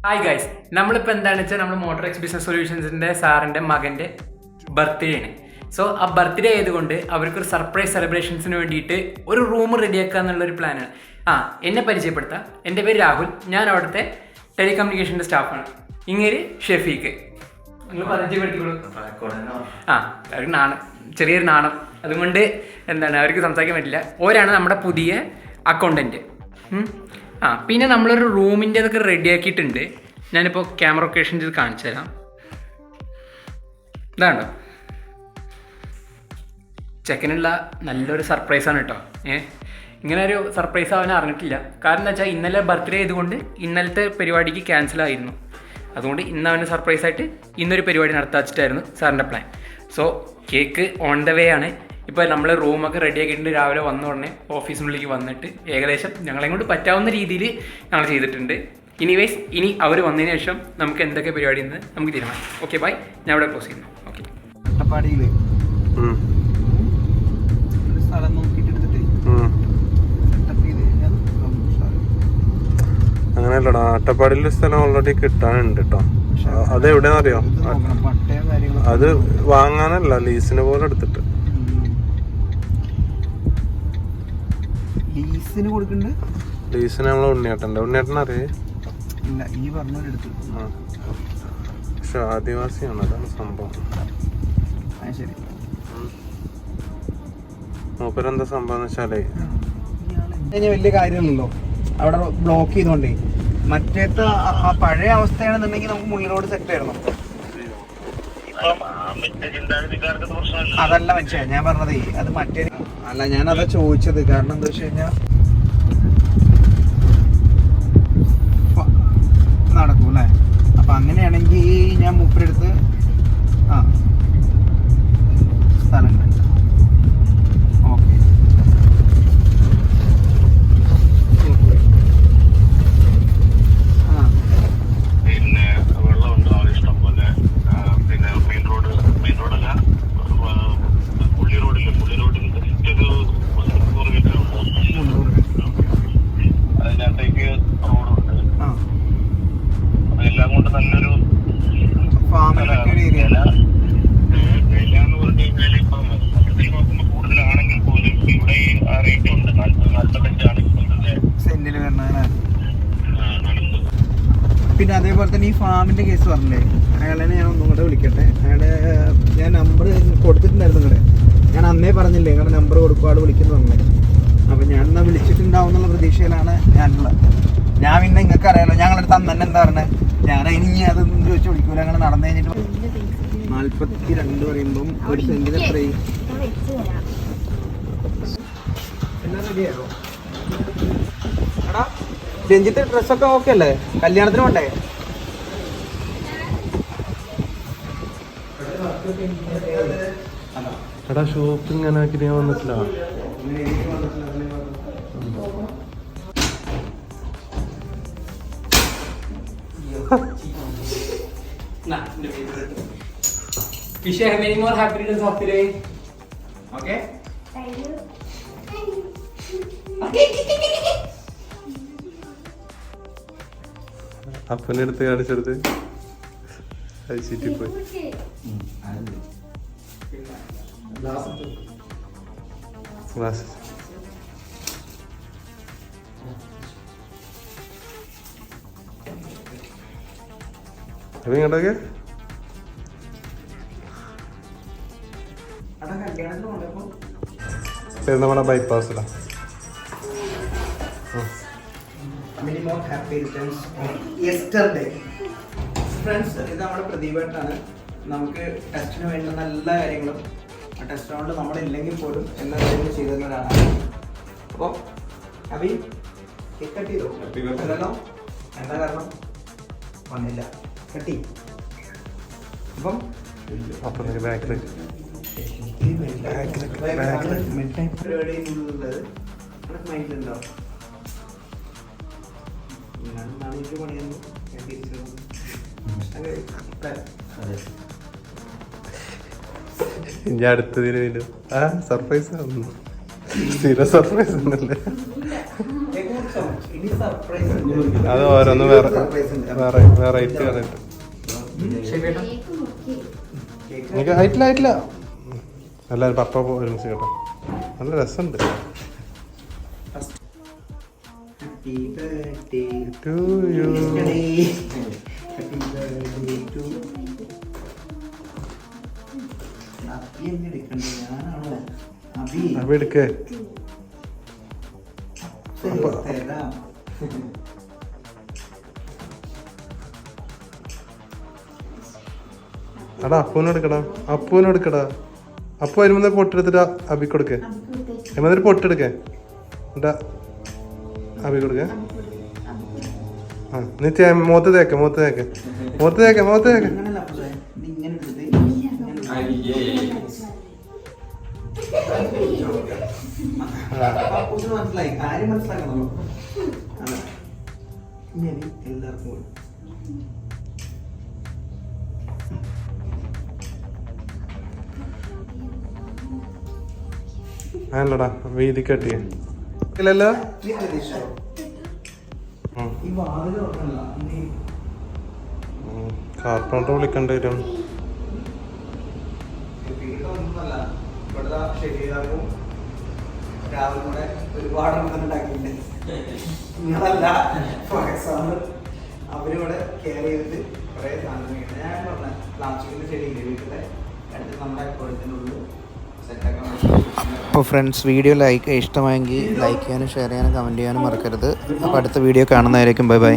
Hi guys, നമ്മളിപ്പോൾ എന്താണെന്ന് വെച്ചാൽ നമ്മൾ മോട്ടോർ എക്സ് ബിസിനസ് സൊല്യൂഷൻസിൻ്റെ സാറിൻ്റെ മകൻ്റെ ബർത്ത്ഡേ ആണ്. സോ ആ ബർത്ത്ഡേ ആയതുകൊണ്ട് അവർക്കൊരു സർപ്രൈസ് സെലിബ്രേഷൻസിന് വേണ്ടിയിട്ട് ഒരു റൂം റെഡിയാക്കുക എന്നുള്ളൊരു പ്ലാനാണ്. എന്നെ പരിചയപ്പെടുത്താം. എൻ്റെ പേര് രാഹുൽ, ഞാൻ അവിടുത്തെ ടെലികമ്മ്യൂണിക്കേഷൻ്റെ സ്റ്റാഫാണ്. ഇങ്ങനെ ഷെഫീക്ക് നിങ്ങൾ പരിചയപ്പെടുത്തിക്കോളൂ. അവർക്ക് നാണം, ചെറിയൊരു നാണം, അതുകൊണ്ട് അവർക്ക് സംസാരിക്കാൻ പറ്റില്ല. ഓരാണ് നമ്മുടെ പുതിയ അക്കൗണ്ടൻറ്റ്. പിന്നെ നമ്മളൊരു റൂമിൻ്റെ അതൊക്കെ റെഡിയാക്കിയിട്ടുണ്ട്. ഞാനിപ്പോൾ ക്യാമറ ലൊക്കേഷൻ ചെയ്ത് കാണിച്ചു തരാം. ഇതാണ്ടോ, ചെക്കനുള്ള നല്ലൊരു സർപ്രൈസാണ് കേട്ടോ. ഇങ്ങനെ ഒരു സർപ്രൈസ് അവൻ അറിഞ്ഞിട്ടില്ല. കാരണം എന്താ വെച്ചാൽ ഇന്നലെ ബർത്ത്ഡേ ആയതുകൊണ്ട് ഇന്നലത്തെ പരിപാടിക്ക് ക്യാൻസലായിരുന്നു. അതുകൊണ്ട് ഇന്ന് അവന് സർപ്രൈസായിട്ട് ഇന്നൊരു പരിപാടി നടത്താച്ചിട്ടായിരുന്നു സാറിൻ്റെ plan. So cake on the way ആണ്. ഇപ്പോൾ നമ്മൾ റൂമൊക്കെ റെഡി ആക്കിയിട്ടുണ്ട്. രാവിലെ വന്ന ഉടനെ ഓഫീസിനുള്ളിലേക്ക് വന്നിട്ട് ഏകദേശം ഞങ്ങളെ കൊണ്ട് പറ്റാവുന്ന രീതിയിൽ ഞങ്ങൾ ചെയ്തിട്ടുണ്ട്. ഇനി അവർ വന്നതിന് ശേഷം നമുക്ക് എന്തൊക്കെ പരിപാടി എന്ന് നമുക്ക് തീരുമാനിക്കാം. ഓക്കെ ബൈ, ഞാൻ ഇവിടെ ക്ലോസ് ചെയ്യുന്നു. ഓക്കെ, അങ്ങനെയല്ലടാ, അട്ടപ്പാടിയിലെ സ്ഥലം ഓൾറെഡി കിട്ടാനുണ്ട് കേട്ടോ. അതെവിടെയാണെന്നറിയോ? അത് വാങ്ങാനല്ല, ലീസിന് പോലെ എടുത്തിട്ട്. ലീസിന് നമ്മളെ ഉണ്ണിയേട്ടൻ അറിയേ? പക്ഷെ ആദിവാസിയാണ്, അതാണ് സംഭവം. മൂപ്പരെന്താ സംഭവം എന്ന് വെച്ചാലേ വലിയ കാര്യമല്ലല്ലോ അവിടെ ബ്ലോക്ക് ചെയ്തോണ്ടേ. മറ്റേത്ത് ആ പഴയ അവസ്ഥയാണെന്നുണ്ടെങ്കിൽ നമുക്ക് മുള്ളി റോഡ് സെറ്റ് ആയിരുന്നു. അതല്ല മനുഷ്യ ഞാൻ പറഞ്ഞതേ, അത് മറ്റേ അല്ല, ഞാനതാ ചോദിച്ചത്. കാരണം എന്താ വെച്ച് കഴിഞ്ഞാൽ നടക്കും അല്ലേ? അപ്പൊ അങ്ങനെയാണെങ്കിൽ ഞാൻ മൂപ്പരെടുത്ത് സ്ഥലങ്ങൾ ഓക്കെ. പിന്നെ വെള്ളമുണ്ട് ഇഷ്ടം പോലെ. പിന്നെ മെയിൻ റോഡല്ല, പുള്ളി റോഡിൽ അതിനകത്തേക്ക് റോഡുണ്ട്. അതെല്ലാം കൊണ്ട് നല്ലൊരു വില എന്ന് പറഞ്ഞു കഴിഞ്ഞാൽ ഇപ്പം മൊത്തത്തിൽ നോക്കുമ്പോൾ കൂടുതലാണെങ്കിൽ പോലും ഇവിടെ ആ റേറ്റ് ഉണ്ട്. 40-45 സെന്റില് വരണ. പിന്നെ അതേപോലെ തന്നെ ഈ ഫാമിന്റെ കേസ് പറഞ്ഞില്ലേ, അയാളെ ഞാൻ ഒന്നും കൂടെ വിളിക്കട്ടെ. ഞാൻ നമ്പർ കൊടുത്തിട്ടുണ്ടായിരുന്നു നിങ്ങളുടെ. ഞാൻ അന്നേ പറഞ്ഞില്ലേ നിങ്ങളുടെ നമ്പർ കൊടുക്കും, ആൾ വിളിക്കുന്നു പറഞ്ഞേ. അപ്പൊ ഞാൻ എന്നാ വിളിച്ചിട്ടുണ്ടാവും എന്നുള്ള പ്രതീക്ഷയിലാണ് ഞാനുള്ളത്. ഞാൻ പിന്നെ നിങ്ങൾക്ക് അറിയാലോ, ഞങ്ങളടുത്ത് അന്ന് തന്നെ എന്താ പറഞ്ഞത്, ഞാൻ ഇനി അതൊന്നും ചോദിച്ചു വിളിക്കൂല. അങ്ങനെ നടന്നു കഴിഞ്ഞിട്ട് 42 പറയുമ്പം ഒരു സെന്റിന് എത്രയും എല്ലാം റെഡിയായോ? എടാ രഞ്ജിത്ത്, ഡ്രസ്സൊക്കെ ഓക്കെ അല്ലേ? കല്യാണത്തിന് വേണ്ടേ? എടാ ഷോപ്പിംഗ് ഞാൻ ആക്കി ഞാൻ വന്നിട്ടില്ല. Wish you many more happy returns of the day. Okay? Thank you. അപ്പൻ്റെ അടുത്ത് കാണിച്ചെടുത്ത് അത് ചീറ്റിപ്പോയി. ഗ്ലാസ് ഇങ്ങോട്ടൊക്കെ നമ്മുടെ ബൈപ്പാസിലാ. Minimum happy returns yesterday. Friends, ഇത് നമ്മുടെ പ്രദീപേട്ടാണ്. നമുക്ക് ടെസ്റ്റിന് വേണ്ടുന്ന എല്ലാ കാര്യങ്ങളും ആ ടെസ്റ്റ് കൊണ്ട് നമ്മളില്ലെങ്കിൽ പോലും എല്ലാ കാര്യങ്ങളും ചെയ്തു തന്ന ഒരാളാണ്. അപ്പോൾ അഭി കേക്ക് കട്ട് ചെയ്തോ? അല്ലല്ലോ, എന്താ കാരണം വന്നില്ല, കട്ടി. അപ്പം ബാക്കിൽ പരിപാടിയിലുള്ളത് മൈൻഡിലുണ്ടോ? പണിയൊന്നും ഇനി അടുത്തതിന് സർപ്രൈസ് ആവുന്നു. സ്ഥിര സർപ്രൈസ് ഉണ്ടല്ലേ? കേക്ക് മുറിച്ചോ? ഇനി സർപ്രൈസ് ഉണ്ട്. അത് ഓരോന്ന് വേറെ സർപ്രൈസ് ഉണ്ട്. വെറൈറ്റി ശരിയേട്ടാ കേക്ക് എനിക്ക് ആയിട്ടില്ല എല്ലാവരും പപ്പ ഒരുമിച്ച് കേട്ടോ. നല്ല രസമുണ്ട്. Happy birthday To you. Happy birthday to Abi എന്നെ എടുക്കണ്ടേ? ഞാനാണോ അബി? അപ്പൊ എടുക്കേ. തരാം. എടാ അപ്പൂനെടുക്കടാ. അപ്പു വരുമ്പോ പൊട്ടെടുത്തിട്ട് അബി കൊടുക്കേ. എന്നിട്ട് പൊട്ടെടുക്കേ. എന്നിട്ടാ അബി കൊടുക്കേ. ആ നീ മൂത്ത് തേക്ക. അങ്ങനല്ല അപ്പുറേ. ഇത് ഇങ്ങനെ എടുത്തിട്ട് അപ്പൂസിന് മനസ്സിലായി. കാര്യം മനസ്സിലാക്കണല്ലോ. അതെ. ഇനി എല്ലാവർക്കും കൊടുക്കും. അല്ലടാ വീതി കെട്ടിയേ ഇല്ലല്ലോ. നീ പ്രതീക്ഷിച്ചോ? ഈ വാതിൽ തുറക്കണ്ട. ഇനി കാർപ്പൗണ്ടർ വിളിക്കേണ്ടി വരും. ഒന്നുമല്ല. ഇവിടുത്തെ ശരീരവും രാവിലെ കൂടെ ഒരുപാട് ഉണ്ടാക്കിയിട്ടുണ്ട്. നിങ്ങളല്ല ഫോർ എക്സാമ്പിൾ അവരിവിടെ കെയർ ചെയ്തിട്ട് കുറേ സാധനങ്ങൾ ഞാൻ പറഞ്ഞ പ്ലാസ്റ്റിക്കിന്റെ ചെടിയില്ലേ വീട്ടിലെ അടുത്ത് നമ്മുടെ അക്കൗണ്ടിനുള്ളിൽ സെറ്റാക്കാൻ. അപ്പോൾ ഫ്രണ്ട്സ് വീഡിയോ ഇഷ്ടമായെങ്കിൽ ലൈക്ക് ചെയ്യാനും ഷെയർ ചെയ്യാനും കമൻറ്റ് ചെയ്യാനും മറക്കരുത്. അപ്പോൾ അടുത്ത വീഡിയോ കാണുന്നതായിരിക്കും. Bye bye.